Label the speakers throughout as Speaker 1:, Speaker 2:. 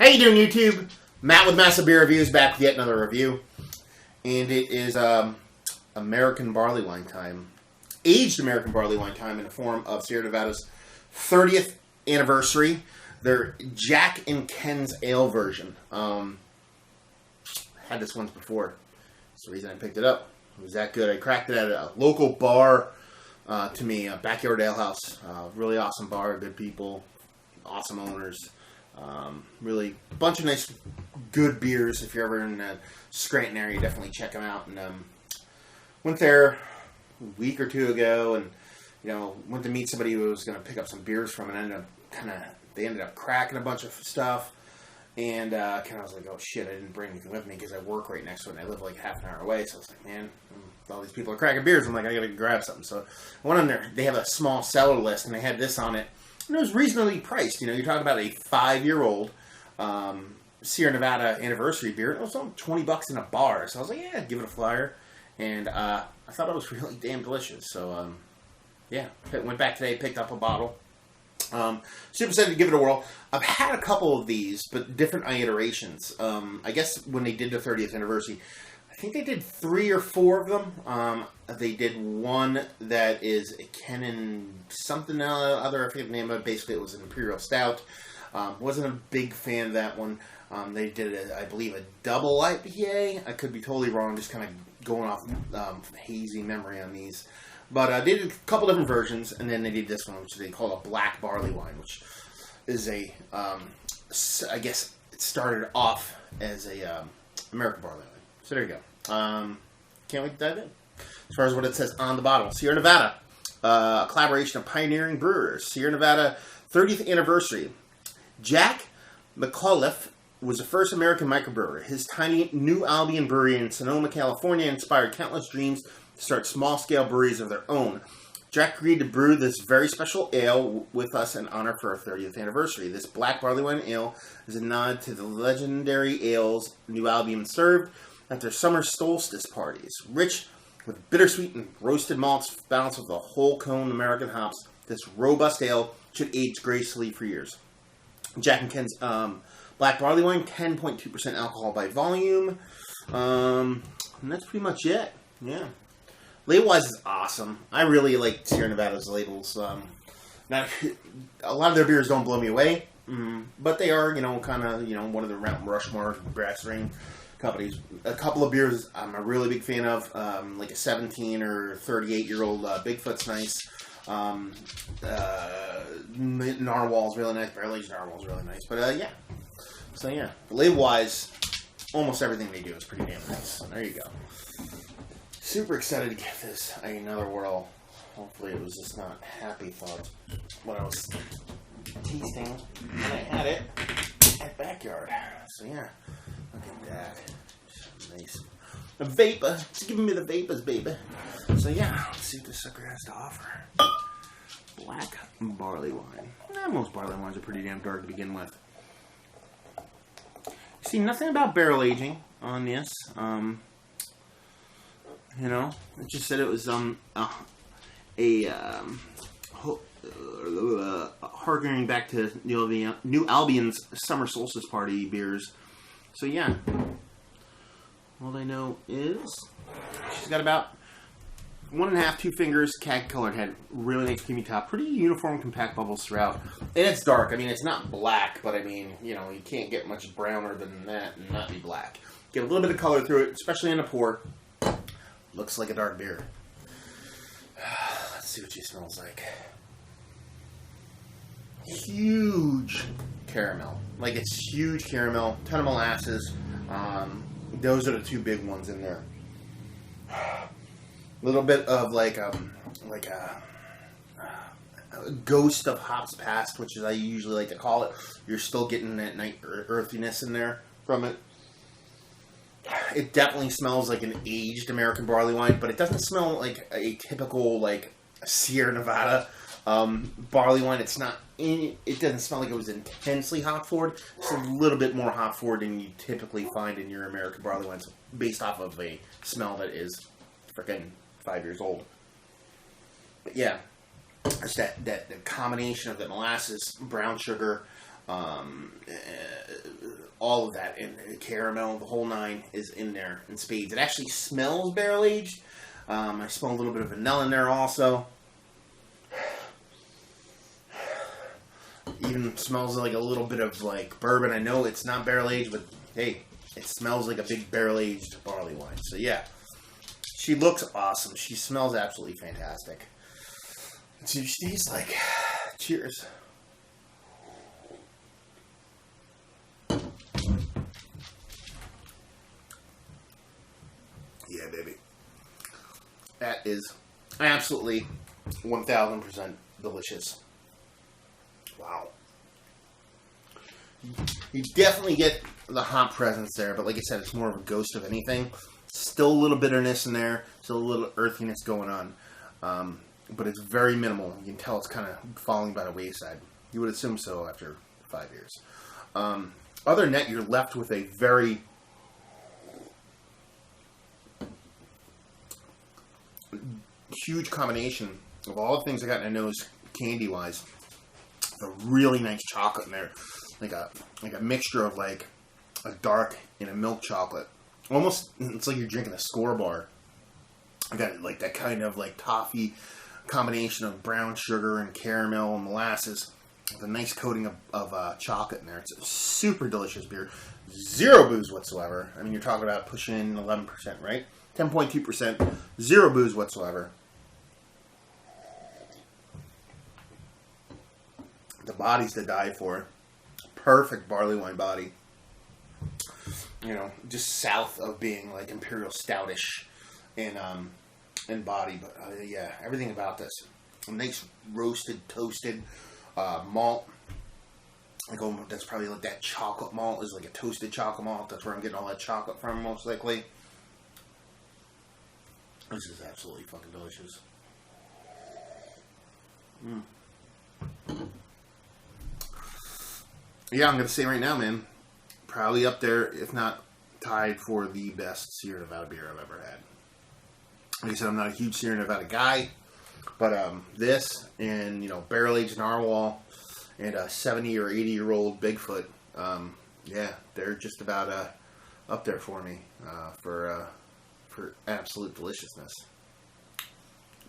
Speaker 1: How you doing, YouTube? Matt with Massive Beer Reviews, back with yet another review. And it is American Barleywine time. Aged American Barleywine time in the form of Sierra Nevada's 30th anniversary. Their Jack and Ken's Ale version. Had this once before. That's the reason I picked it up. It was that good. I cracked it at a local bar to me, a backyard ale house. Really awesome bar, good people, awesome owners. Really a bunch of nice, good beers. If you're ever in the Scranton area, definitely check them out. And went there a week or two ago, and went to meet somebody who was going to pick up some beers from, and they ended up cracking a bunch of stuff. And Ken was like, "Oh shit, I didn't bring anything with me because I work right next to it, and I live like half an hour away." So I was like, "Man, all these people are cracking beers. I'm like, I gotta grab something." So I went on there. They have a small cellar list, and they had this on it. And it was reasonably priced. You're talking about a 5-year-old Sierra Nevada anniversary beer. It was only $20 in a bar. So I was like, yeah, give it a flyer. And I thought it was really damn delicious. So, yeah, went back today, picked up a bottle. Super excited to give it a whirl. I've had a couple of these, but different iterations. I guess when they did the 30th anniversary, I think they did 3 or 4 of them. They did one that is a Ken and something other, I forget the name of it. Basically, it was an Imperial Stout. Wasn't a big fan of that one. They did, I believe, a double IPA. I could be totally wrong, just kind of going off hazy memory on these. But they did a couple different versions, and then they did this one, which they call a black barley wine, which is a, I guess it started off as a American barley wine. So there you go. Can't wait to dive in. As far as what it says on the bottle, Sierra Nevada, a collaboration of pioneering brewers. Sierra Nevada 30th anniversary. Jack McAuliffe was the first American microbrewer. His tiny New Albion brewery in Sonoma, California inspired countless dreams to start small-scale breweries of their own. Jack agreed to brew this very special ale with us in honor for our 30th anniversary. This black barley wine ale is a nod to the legendary ales New Albion served at their summer solstice parties. Rich with bittersweet and roasted malts balanced with a whole cone American hops, this robust ale should age gracefully for years. Jack and Ken's black barley wine, 10.2% alcohol by volume. And that's pretty much it. Yeah. Label-wise is awesome. I really like Sierra Nevada's labels. Not a lot of their beers don't blow me away, but they are, kind of, one of the Mount Rushmore brass ring companies. A couple of beers I'm a really big fan of, like a 17 or 38-year-old Bigfoot's nice. Narwhal's really nice. Barrel-aged Narwhal's really nice. But yeah. So yeah, label-wise, almost everything they do is pretty damn nice. So there you go. Super excited to give this another whirl. Hopefully it was just not happy thoughts when I was tasting when I had it at Backyard. So yeah, look at that. Nice. The vapor. It's giving me the vapors, baby. So yeah, let's see what this sucker has to offer. Black barley wine. Most barley wines are pretty damn dark to begin with. See, nothing about barrel aging on this. It just said it was harkening back to the New Albion's summer solstice party beers. So yeah, all I know is she's got about 1.5, 2 fingers, khaki colored head, really nice creamy top, pretty uniform compact bubbles throughout, and it's dark. I mean, it's not black, but I mean, you can't get much browner than that and not be black. Get a little bit of color through it, especially in the pour. Looks like a dark beer. Let's see what she smells like. Huge caramel. Like, it's huge caramel. Ton of molasses. Those are the 2 big ones in there. A little bit of like a ghost of hops past, which is I usually like to call it. You're still getting that night earthiness in there from it. It definitely smells like an aged American barley wine, but it doesn't smell like a typical like Sierra Nevada barley wine. It's not. It doesn't smell like it was intensely hop forward. It's a little bit more hop forward than you typically find in your American barley wines, based off of a smell that is freaking 5 years old. But yeah, it's that combination of the molasses, brown sugar, all of that, and the caramel, the whole nine is in there in spades. It actually smells barrel aged. I smell a little bit of vanilla in there also. Even smells like a little bit of like bourbon. I know it's not barrel aged, but hey, it smells like a big barrel aged barley wine. So yeah, she looks awesome. She smells absolutely fantastic. She tastes like. Cheers. Yeah, baby. That is absolutely 1000% delicious. Wow. You definitely get the hop presence there, but like I said, it's more of a ghost of anything. Still a little bitterness in there, still a little earthiness going on. But it's very minimal. You can tell it's kind of falling by the wayside. You would assume so after 5 years. Other than that, you're left with a very huge combination of all the things I got in my nose candy-wise. A really nice chocolate in there, like a mixture of like a dark and a milk chocolate. Almost, it's like you're drinking a Score bar. I got like that kind of like toffee combination of brown sugar and caramel and molasses with a nice coating of chocolate in there. It's a super delicious beer. Zero booze whatsoever. I mean, you're talking about pushing 11%, right? 10.2%. Zero booze whatsoever. The body's to die for. Perfect barley wine body. You know, just south of being like Imperial Stoutish in body, but yeah, everything about this. A nice roasted, toasted malt. Like, oh, that's probably like that chocolate malt is like a toasted chocolate malt. That's where I'm getting all that chocolate from, most likely. This is absolutely fucking delicious. Yeah, I'm going to say right now, man, probably up there, if not tied for the best Sierra Nevada beer I've ever had. Like I said, I'm not a huge Sierra Nevada guy, but this and, you know, barrel-aged narwhal and a 70 or 80-year-old Bigfoot, yeah, they're just about up there for me for absolute deliciousness.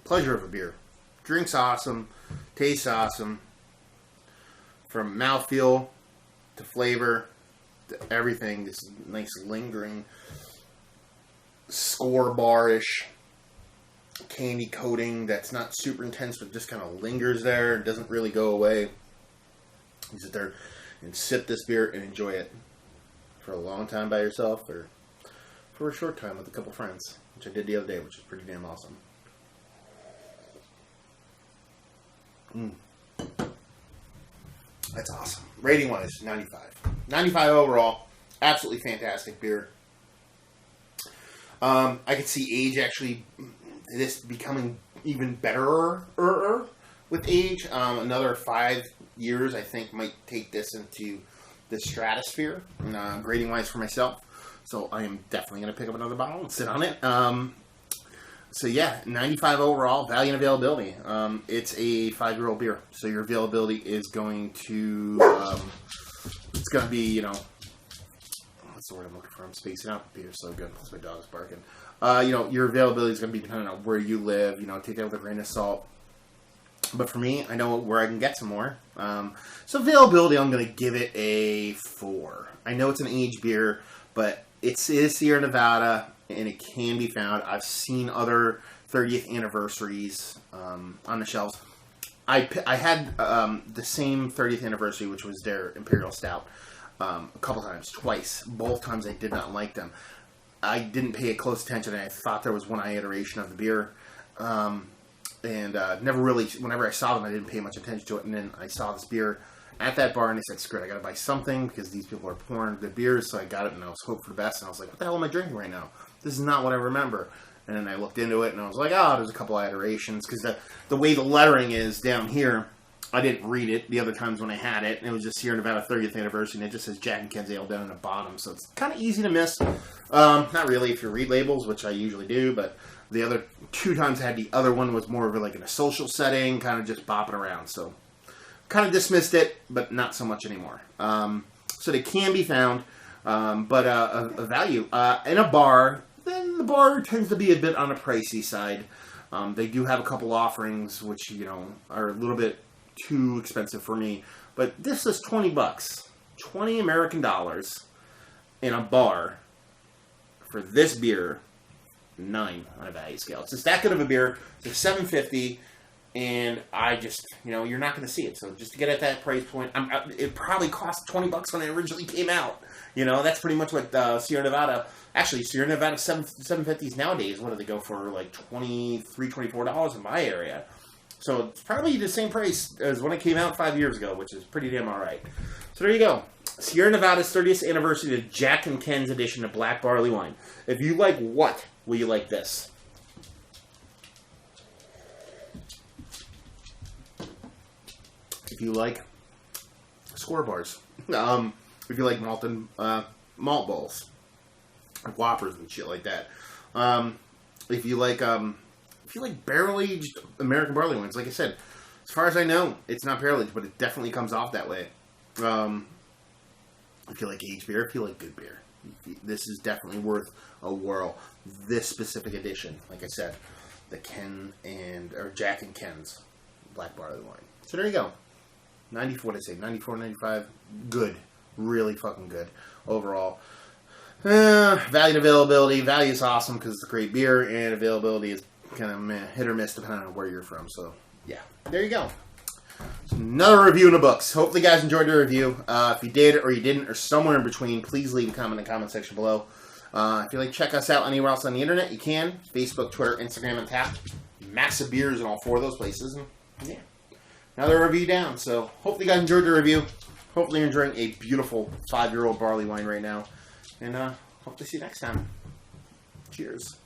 Speaker 1: Pleasure of a beer. Drinks awesome, tastes awesome. From mouthfeel to flavor to everything, this nice lingering Score bar-ish candy coating that's not super intense but just kind of lingers there and doesn't really go away. You sit there and sip this beer and enjoy it for a long time by yourself or for a short time with a couple friends, which I did the other day, which is pretty damn awesome. That's awesome. Rating wise, 95. 95 overall. Absolutely fantastic beer. I could see age actually, this becoming even better with age. Another 5 years, I think, might take this into the stratosphere, grading wise for myself. So I am definitely going to pick up another bottle and sit on it. So yeah, 95 overall, value and availability. It's a 5-year-old beer, so your availability is going to, it's going to be, you know, what's the word I'm looking for? I'm spacing out. Beer's so good. Plus my dog's barking. You know, your availability is going to be dependent on where you live. You know, take that with a grain of salt. But for me, I know where I can get some more. So availability, I'm going to give it a 4. I know it's an aged beer, but it is Sierra Nevada, and it can be found. I've seen other 30th anniversaries on the shelves. I had the same 30th anniversary, which was their Imperial Stout, a couple times, twice. Both times I did not like them. I didn't pay close attention, and I thought there was one iteration of the beer. And never really, whenever I saw them, I didn't pay much attention to it. And then I saw this beer at that bar, and I said, screw it, I gotta buy something, because these people are pouring good beers. So I got it, and I was hoping for the best. And I was like, what the hell am I drinking right now? This is not what I remember. And then I looked into it, and I was like, oh, there's a couple iterations. Because the way the lettering is down here, I didn't read it the other times when I had it. And it was just Sierra Nevada 30th anniversary, and it just says Jack and Ken's Ale down in the bottom. So it's kind of easy to miss. Not really if you read labels, which I usually do, but the other 2 times I had the other one was more of like in a social setting, kind of just bopping around. So kind of dismissed it, but not so much anymore. So they can be found, but a value. In a bar, then the bar tends to be a bit on the pricey side. They do have a couple offerings, which, you know, are a little bit too expensive for me. But this is $20. 20 American dollars in a bar for this beer. 9 on a value scale. It's just that good of a beer. It's $7.50, and I just, you know, you're not going to see it. So just to get at that price point, it probably cost $20 when it originally came out. You know, that's pretty much what Sierra Nevada. Actually, Sierra Nevada 750s nowadays. What do they go for? Like $23, $24 in my area. So it's probably the same price as when it came out 5 years ago, which is pretty damn all right. So there you go. Sierra Nevada's 30th anniversary of Jack and Ken's edition of Black Barley Wine. If you like what, will you like this? If you like score bars. If you like malt balls, whoppers and shit like that. If you like barrel aged American barley wines, like I said, as far as I know, it's not barrel aged, but it definitely comes off that way. If you like aged beer, if you like good beer, this is definitely worth a whirl. This specific edition, like I said, the Jack and Ken's Black Barley Wine. So there you go. 94, what did I say? 94, 95. Good. Really fucking good overall. Value and availability. Value is awesome because it's a great beer, and availability is kind of meh, hit or miss depending on where you're from. So, yeah. There you go. So another review in the books. Hopefully you guys enjoyed the review. If you did or you didn't or somewhere in between, please leave a comment in the comment section below. If you like check us out anywhere else on the internet, you can. Facebook, Twitter, Instagram, and Tap. Massive beers in all 4 of those places. And yeah. Another review down. So hopefully you guys enjoyed the review. Hopefully you're enjoying a beautiful 5-year-old barley wine right now. And hope to see you next time. Cheers.